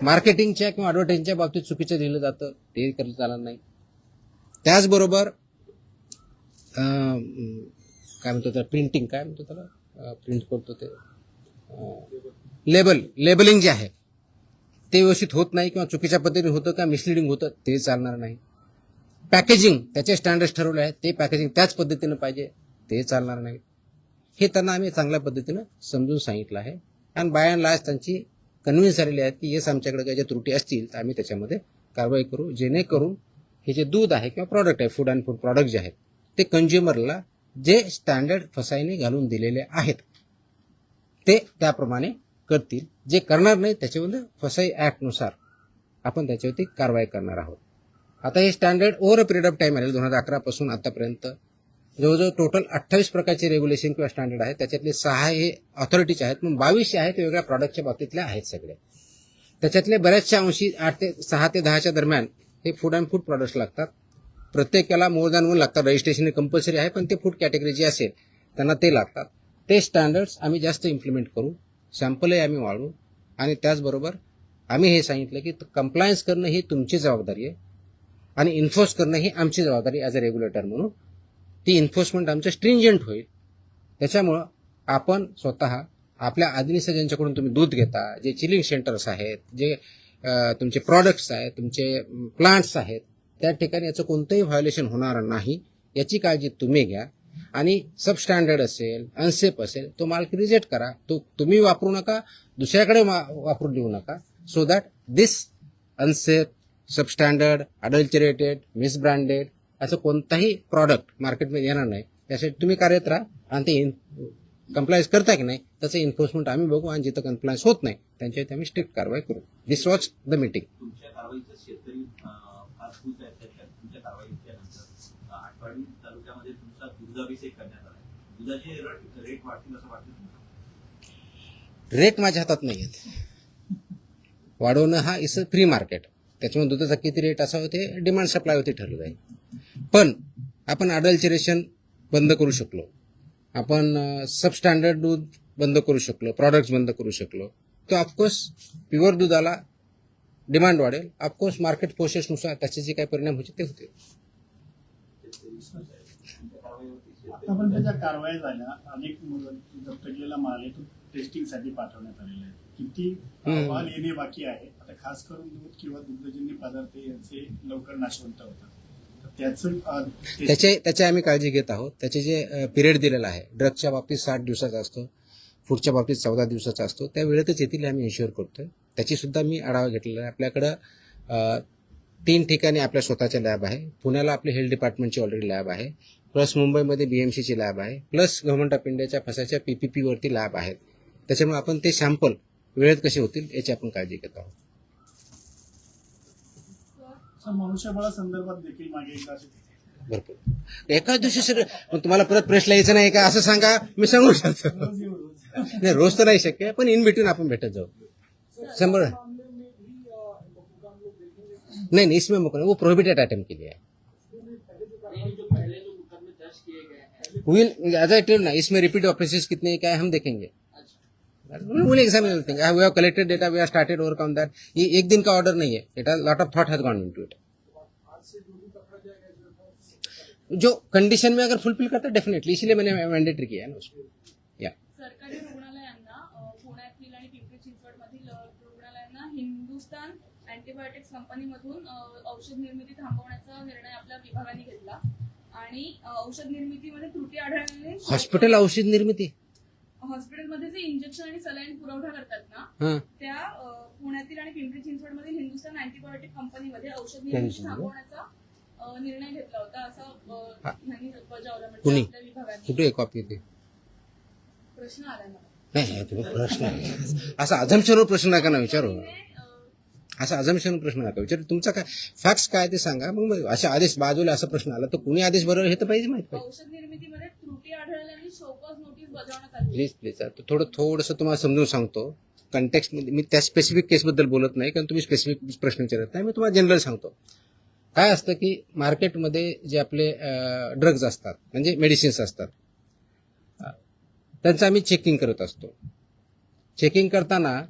मार्केटिंगच्या किंवा ॲडव्हर्टाइजिंगच्या बाबतीत चुकीचं लिहिलं जातं, ते करता चालणार नाही. त्याचबरोबर काय म्हणतो त्याला, प्रिंटिंग काय म्हणतो त्याला, प्रिंट करतो ते लेबलिंग जे आहे ते व्यवस्थित होत नाही किंवा चुकीच्या पद्धतीने होतं का मिसलिडिंग होतं, ते चालणार नाही. पॅकेजिंग त्याचे स्टँडर्ड्स ठरवले आहेत, ते पॅकेजिंग त्याच पद्धतीनं पाहिजे, ते चालणार नाही. हे त्यांना आम्ही चांगल्या पद्धतीनं समजून सांगितलं आहे आणि बाय अँड लार्ज त्यांची कन्व्हिन्स झालेली आहेत की येस आमच्याकडे काही ज्या त्रुटी असतील तर आम्ही त्याच्यामध्ये कारवाई करू, जेणेकरून हे जे दूध आहे किंवा प्रॉडक्ट आहे, फूड अँड फूड प्रॉडक्ट जे आहेत ते कंझ्युमरला जे स्टँडर्ड फसाईने घालून दिलेले आहेत ते त्याप्रमाणे करतील. जे करणार नाही त्याच्यामध्ये फसाई ॲक्टनुसार आपण त्याच्यावरती कारवाई करणार आहोत. आता हे standard over a period of time आले, 2011 पासून आतापर्यंत जवळजवळ टोटल 28 प्रकारचे रेग्युलेशन किंवा स्टँडर्ड आहेत, त्याच्यातले 6 हे ऑथॉरिटीचे आहेत, मग 22 आहेत वेगळ्या प्रॉडक्टच्या बाबतीतले आहेत सगळे. त्याच्यातले बऱ्याचशा अंशी 6 ते 10च्या दरम्यान हे फूड अँड फूड प्रॉडक्ट्स लागतात. प्रत्येकाला मोर दॅन 1 लागतात, रजिस्ट्रेशन कंपल्सरी आहे, पण ते फूड कॅटेगरी जी असेल त्यांना ते लागतात. ते स्टँडर्ड्स आम्ही जास्त इम्प्लिमेंट करू, सॅम्पलही आम्ही वाढवू आणि त्याचबरोबर आम्ही हे सांगितलं की कंप्लायन्स करणं ही तुमची जबाबदारी आहे आणि इन्फोर्स करणं ही आमची जबाबदारी ॲज अ रेग्युलेटर म्हणून. ती इन्फोर्समेंट आमचं स्ट्रिंजंट होईल. त्याच्यामुळं आपण स्वतः आपल्या आदिनिसा ज्यांच्याकडून तुम्ही दूध घेता, जे चिलिंग सेंटर्स आहेत, जे तुमचे प्रॉडक्ट्स आहेत, तुमचे प्लांट्स आहेत, त्या ठिकाणी याचं कोणतंही व्हायोलेशन होणार नाही याची काळजी तुम्ही घ्या. आणि सबस्टँडर्ड असेल, अनसेफ असेल, तो माल रिजेक्ट करा, तो तुम्ही वापरू नका, दुसऱ्याकडे वापरून देऊ नका, so that this unsafe, substandard, adulterated, misbranded असं कोणताही प्रॉडक्ट मार्केटमध्ये येणार नाही. त्यासाठी तुम्ही कार्यरत राहा आणि ते कंप्लायन्स करता की नाही त्याचं एन्फोर्समेंट आम्ही बघू आणि जिथं कंप्लायन्स होत नाही त्यांच्यावरती आम्ही स्ट्रिक्ट कारवाई करू. दिस वॉज द मीटिंग. तुमच्या कारवाईचं शेतकरी फार खुश आहेत. तुमच्या कारवाईच्या नंतर आठवडी तालुक्यामध्ये तुमचा दुधाभिषेक करण्यात आला. दुधाचे रेट वाढतील असं वाटतं तुम्हाला? रेट माझ्या हातात नाही आहेत. वाढवणं हा इज अ फ्री मार्केट, त्याच्यामुळे दुधाचा किती रेट असावं ते डिमांड सप्लायवरती ठरलं जाईल. पण आपण अडल्चरेशन बंद करू शकलो, आपण सबस्टँडर्ड दूध बंद करू शकलो, प्रॉडक्ट्स बंद करू शकलो, तर ऑफकोर्स प्युअर दुधाला डिमांड वाढेल. ऑफकोर्स मार्केट फोर्सेसनुसार त्याचे जे काही परिणाम होते ते होते. आतापर्यंत ज्या कारवाया झाल्या, अनेक जप्त केलेला माल आहे तो टेस्टिंगसाठी पाठवण्यात आलेला आहे. किती अहवाल येणे बाकी आहे? आता खास करून दूध किंवा दुग्धजन्य पदार्थ यांचे लवकर नाशवंत होतात, त्याची आम्ही काळजी घेत आहोत. त्याचे जे पिरियड दिलेला आहे, ड्रगच्या बाबतीत 60 दिवसाचा असतो, फूडच्या बाबतीत 14 दिवसाचा असतो, त्या वेळेतच येथील आम्ही इन्श्युअर करतोय. त्याची सुद्धा मी आढावा घेतलेला आहे. आपल्याकडं 3 ठिकाणी आपल्या स्वतःच्या लॅब आहे. पुण्याला आपली हेल्थ डिपार्टमेंटची ऑलरेडी लॅब आहे, प्लस मुंबईमध्ये BMCची लॅब आहे, प्लस गव्हर्नमेंट ऑफ इंडियाच्या फसाच्या PPP वरती लॅब आहेत. त्याच्यामुळे आपण ते सॅम्पल वेळेत कसे होतील याची आपण काळजी घेत आहोत. मनुष्यबळा संदर्भात देखील मागे एकदा भरपूर एकाच दिवशी सगळं तुम्हाला परत प्रश्न यायचं नाही का असं सांगा, मी सांगू शकतो. नाही रोज तर नाही शक्य, पण इन बिटवीन आपण भेटत जाऊ. 100 नहीं इसमें मुकदमा वो प्रोहिबिटेड आइटम के लिए है. ये जो पहले जो मुकदमे दर्ज किए गए हैं, विल एज आई टेल ना, इसमें रिपीट ऑफेंसेस कितने हैं, क्या है हम देखेंगे. Will examine everything. We have collected data, we have started work on that. ये एक दिन का ऑर्डर नहीं है. It has lot of thought has gone into it. जो कंडीशन में अगर फुलफिल करता है डेफिनेटली, इसीलिए मैंने मैंडेटरी किया है ना उसको. या सरकारी रुग्णालयांना पुण्यातील आणि पिंपरी चिंचवडमधील रुग्णालयांना हिंदुस्तान अँटीबायोटिक्स कंपनीमधून औषध निर्मिती थांबवण्याचा निर्णय आपल्या विभागाने घेतला आणि औषध निर्मितीमध्ये त्रुटी आढळल्याने हॉस्पिटल औषध निर्मिती. हॉस्पिटलमध्ये जे इंजेक्शन आणि सलाईन पुरवठा करतात ना, हां त्या पुण्यातील आणि पिंपरी चिंचवडमधील हिंदुस्तान अँटीबायोटिक कंपनीमध्ये औषध निर्मिती थांबवण्याचा निर्णय घेतला होता, असं यांनी बजावलं. म्हणजे कुणी? आपल्या विभागाने कुठे एक कॉपी होती. प्रश्न आलाय मला. नाही तुम्ही प्रश्न असा अझम्पशनवर प्रश्न नका ना विचारू. असा अझम्पशनवर प्रश्न नका विचारू. तुमचा काय फॅक्ट्स काय ते सांगा. मग अशा आदेश बाजूला असा प्रश्न आला तर कुणी आदेश बरोबर हे तर पाहिजे माहित पाहिजे. औषध निर्मितीमध्ये त्रुटी आढळल्याने शोकॉज नोटीस बजावण्यात आली. प्लीज थोडंसं तुम्हाला समजून सांगतो. कंटेक्स्ट मध्ये मी त्या स्पेसिफिक केसबद्दल बोलत नाही, कारण तुम्ही स्पेसिफिक प्रश्न विचारत नाही. मी तुम्हाला जनरल सांगतो. काय असतं की मार्केटमध्ये जे आपले ड्रग्ज असतात म्हणजे मेडिसिन्स असतात, त्यांचं आम्ही चेकिंग करत असतो. चेकिंग करताना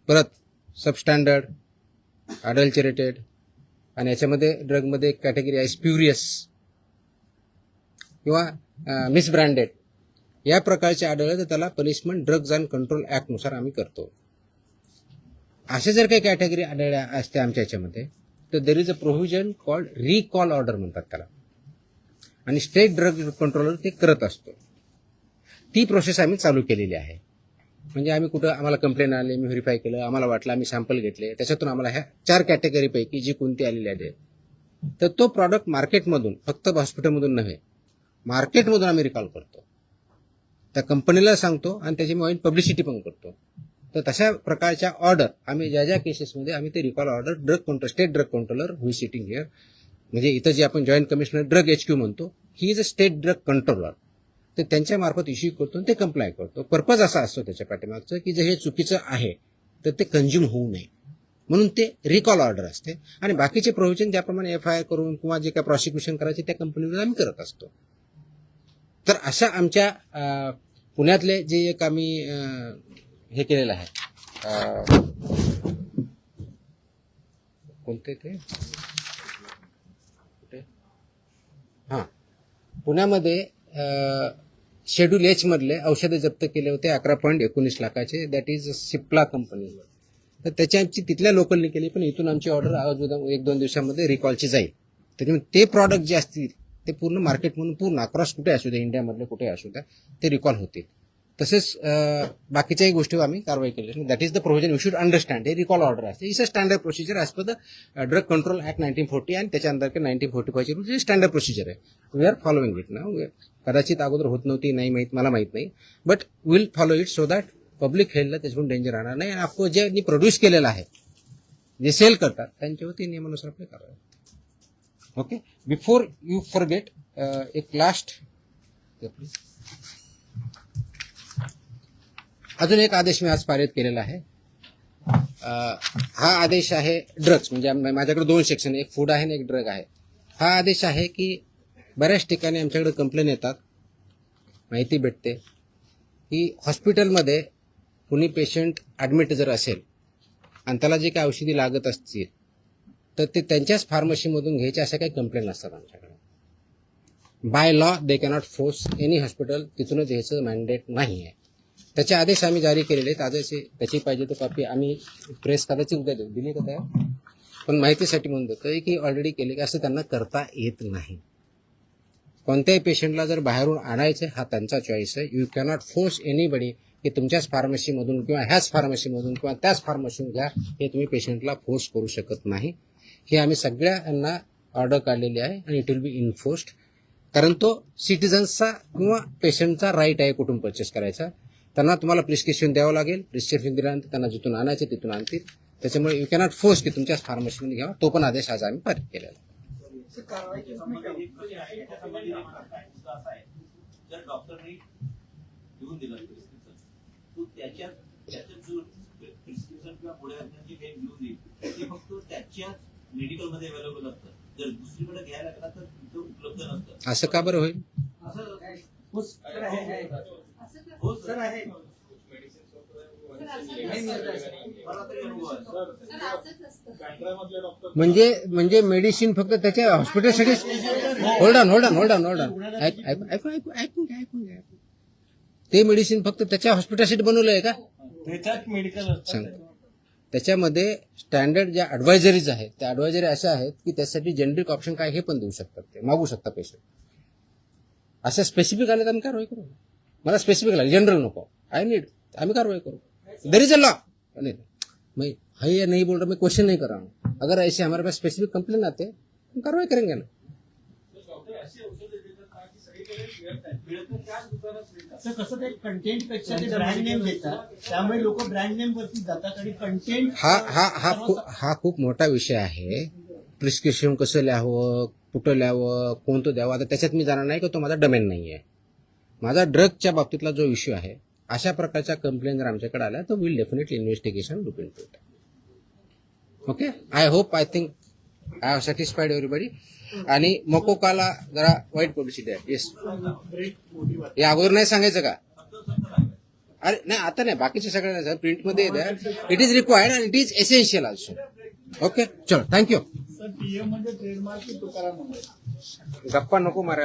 परत सबस्टँडर्ड, अडल्चरेटेड आणि याच्यामध्ये ड्रगमध्ये एक कॅटेगरी आहे स्प्युरियस किंवा मिसब्रँडेड, या प्रकारचे आढळले तर त्याला पनिशमेंट ड्रग्ज अँड कंट्रोल ॲक्टनुसार आम्ही करतो. अशा जर काही कॅटेगरी आढळल्या असते आमच्या याच्यामध्ये तर there is a provision called recall order म्हणतात त्याला, आणि स्टेट ड्रग कंट्रोलर ते करत असतो. ती प्रोसेस आम्ही चालू केलेली आहे. म्हणजे आम्ही कुठं आम्हाला कंप्लेंट आले, मी व्हेरीफाय केलं, आम्हाला वाटलं, आम्ही सॅम्पल घेतले, त्याच्यातून आम्हाला ह्या 4 कॅटेगरीपैकी जी कोणती आलेली आहे तर तो प्रॉडक्ट मार्केटमधून, फक्त हॉस्पिटलमधून नव्हे, मार्केटमधून आम्ही रिकॉल करतो. त्या कंपनीला सांगतो आणि त्याची मी पब्लिसिटी पण करतो. तर तशा प्रकारच्या ऑर्डर आम्ही ज्या केसेसमध्ये आम्ही ते recall order drug control, state drug controller who sitting here, म्हणजे इथं जे आपण जॉईंट कमिशनर ड्रग HQ म्हणतो, he is a state drug controller, तर त्यांच्या मार्फत इश्यू करतो आणि ते कंप्लाय करतो. पर्पज असा असतो त्याच्या पाठीमागचं की जर हे चुकीचं आहे तर ते कंझ्युम होऊ नये, म्हणून ते रिकॉल ऑर्डर असते. आणि बाकीचे प्रोव्हिजन ज्याप्रमाणे FIR करून किंवा जे काय प्रॉसिक्युशन करायचे त्या कंपनीवर आम्ही करत असतो. तर अशा आमच्या पुण्यातले जे एक आम्ही हे केलेलं आहे, कोणते ते हां पुण्यामध्ये शेड्यूल H मधले औषधे जप्त केले होते 11.19 लाखाचे. That is Cipla company. तर त्याची आमची तिथल्या लोकलनी केली, पण इथून आमची ऑर्डर आज 1-2 दिवसामध्ये रिकॉलची जाईल. त्याच्यामुळे ते प्रॉडक्ट जे असतील ते पूर्ण मार्केटमधून पूर्ण अक्रॉस कुठे असू द्या, इंडियामधले कुठे असू द्या, ते रिकॉल होतील. तसेच बाकीच्याही गोष्टीवर आम्ही कारवाई केली. That is the provision you should understand. हे रिकॉल ऑर्डर असते. It's a standard procedure as per the drug control act 1940 आणि त्याच्या अंदर 1945 ची स्टँडर्ड प्रोसिजर आहे. वी आर फॉलोइंग इट ना. कदाचित अगोदर होत नव्हती, नाही माहीत, मला माहीत नाही, but will follow it so that public हेल्थला त्याच्यातून डेंजर राहणार नाही. आणि ऑफकोर्स ज्यांनी प्रोड्यूस केलेलं आहे, जे सेल करतात, त्यांच्यावरती नियमानुसार आपले कारवाई. ओके, बिफोर यू फॉरगेट एक लास्ट अजून एक आदेश मी आज पारित केलेला आहे. हा आदेश आहे ड्रग्स, म्हणजे माझ्याकडे 2 सेक्शन, एक फूड आहे आणि एक ड्रग आहे. हा आदेश आहे की बऱ्याच ठिकाणी आमच्याकडे कंप्लेन येतात, माहिती भेटते की हॉस्पिटलमध्ये कुणी पेशंट ॲडमिट जर असेल आणि त्याला जे काही औषधी लागत असतील तर ते त्यांच्याच फार्मसीमधून घ्यायचे, अशा काही कंप्लेंट असतात आमच्याकडे. By law they cannot force any hospital तिथूनच घ्यायचं मॅन्डेट नाही आहे. त्याचे आदेश आम्ही जारी केलेले आहेत. आदेश त्याची पाहिजे तर कॉपी आम्ही प्रेस कदाचित उद्या दिली का त्या, पण माहितीसाठी म्हणून देतोय की ऑलरेडी केले की असं त्यांना करता येत नाही. कोणत्याही पेशंटला जर बाहेरून आणायचं हा त्यांचा चॉईस आहे. यू कॅनॉट फोर्स एनीबडी की तुमच्याच फार्मसीमधून किंवा ह्याच फार्मसीमधून किंवा त्याच फार्मसीमधून घ्या, हे तुम्ही पेशंटला फोर्स करू शकत नाही. हे आम्ही सगळ्यांना ऑर्डर काढलेली आहे आणि इट विल बी इन्फोर्स्ड, कारण तो सिटिझन्सचा किंवा पेशंटचा राईट आहे कुठून परचेस करायचा. त्यांना तुम्हाला प्रिस्क्रिप्शन द्यावं लागेल. प्रिस्क्रिप्शन दिल्यानंतर त्यांना जिथून आणायचे तिथून आणतील. त्याच्यामुळे यू कॅनॉट फोर्स की तुमच्याच फार्मसीमध्ये घ्यावा. तो पण आदेश आज आम्ही पारित केलेला आहे. जर डॉक्टरने लिहून दिलं प्रिस्क्रिप्शन, तो त्याच्यात जो प्रिस्क्रिप्शन किंवा पुढे जे काही लिहून देईल ते फक्त त्याच्याच मेडिकलमध्ये अवेलेबल असतं, जर दुसरीकडे घ्यायला गेला तर तिथं उपलब्ध नसतं. असं का बरं होईल? हो सर, आहे. मला तरी अनुभव आहे. बँड्रामधले डॉक्टर म्हणजे मेडिसिन फक्त त्याच्या हॉस्पिटलसाठी. Hold on. ऐकून घ्या. ते मेडिसिन फक्त त्याच्या हॉस्पिटलसाठी बनवलं आहे का? त्याच्यात मेडिकल सांग. त्याच्यामध्ये स्टँडर्ड ज्या ऍडवायझरीज आहेत त्या ऍडवायझरी अशा आहेत की त्यासाठी जेनरिक ऑप्शन काय हे पण देऊ शकतात, ते मागू शकता पेशंट. अशा स्पेसिफिक आले तर आम्ही कारवाई करू. मला स्पेसिफिक लागले, जनरल नको, आम्ही कारवाई करू. There is a law. मैं है नहीं बोल रहा, मैं क्वेश्चन नहीं कर रहा हूँ. अगर ऐसे हमारे पास स्पेसिफिक कंप्लेन आते हैं हम कार्रवाई करेंगे ना. असं कसं ते कंटेंट पेक्षा ते ब्रँड नेम देतात, त्यामुळे लोक ब्रँड नेम वरती जातात आणि कंटेंट हा खूप मोठा विषय आहे. प्रिस्क्रिप्शन कसं लिहावं, कुठं लिहावं, कोणतं द्यावं, आता त्याच्यात मी जाणार नाही की तो माझा डोमेन नाही आहे. माझा ड्रगच्या बाबतीतला जो इश्यू आहे, अशा प्रकारच्या कंप्लेंट जर आमच्याकडे आल्या तर will definitely investigation look into it. Okay, I think I have satisfied everybody. आणि मोकोकाला जरा वाईट पब्लिसिटी आहे. येस, हे अगोदर नाही सांगायचं का? अरे नाही, आता नाही, बाकीचे सगळ्यांना नाही, प्रिंटमध्ये द्या. It is required and it is essential also. Okay, चलो, थँक्यू. सर पीएम म्हणजे ट्रेडमार्क की तुकाराम मुंडे? गप्पा नको मारा.